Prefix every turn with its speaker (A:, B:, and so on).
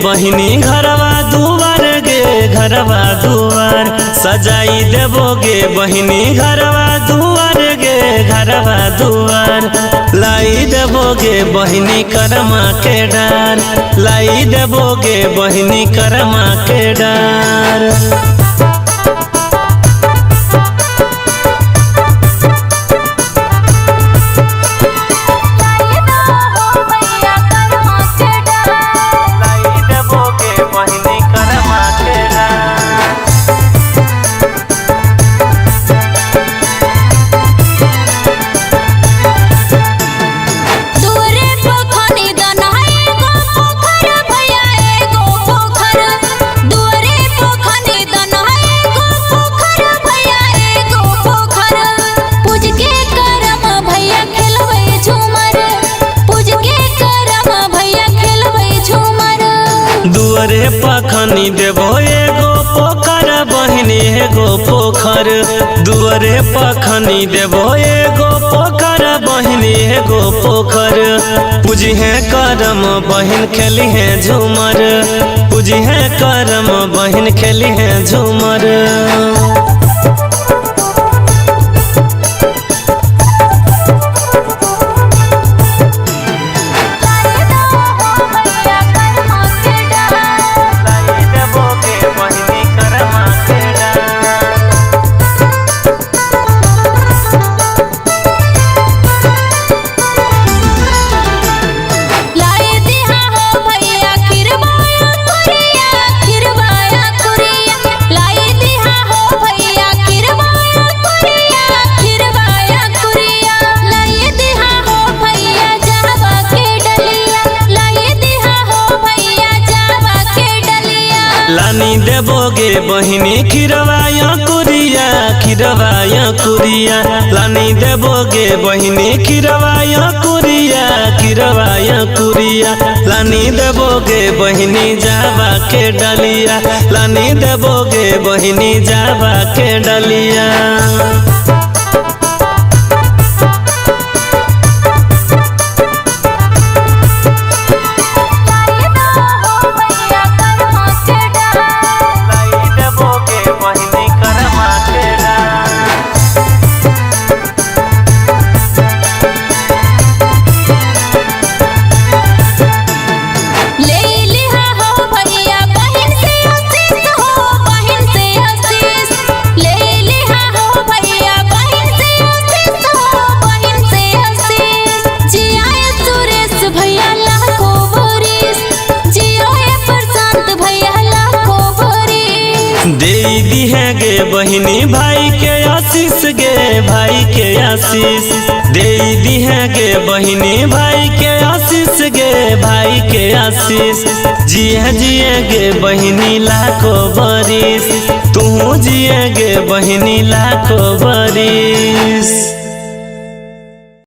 A: बहिनी घरवा दुआर गे घरवा दुआर सजाई देबोगे बहिनी घरवा दुआर गे घरवा दुआर लाई देबोगे बहिनी करमा के डार लाई देबोगे बहिनी करमा के डार। दुआरे पखनी देबो एगो पोखर बहिनी एगो पोखर दुआरे पखनी देबो एगो पोखर बहिनी एगो पोखर पूजी है करम बहिन खेली है झूमर पूजी है करम बहिन खेली है झूमर। लानी देबोगे बहिनी खिरवाया कुरिया खिरवाया कुरिया लानी देबोगे बहिनी खिरवाया कुरिया खिरवाया कुरिया लानी देबोगे बहिनी जावा के डलिया लानी देबोगे बहिनी जावा के डलिया। दी है गे बहिनी भाई के आशीष गे भाई के आशीष दे दी है गे बहिनी भाई के आशीष गे भाई के आशीष जिए गे बहिनी लाखों बरिस तू जिए गे बहिनी लाखों बरिस।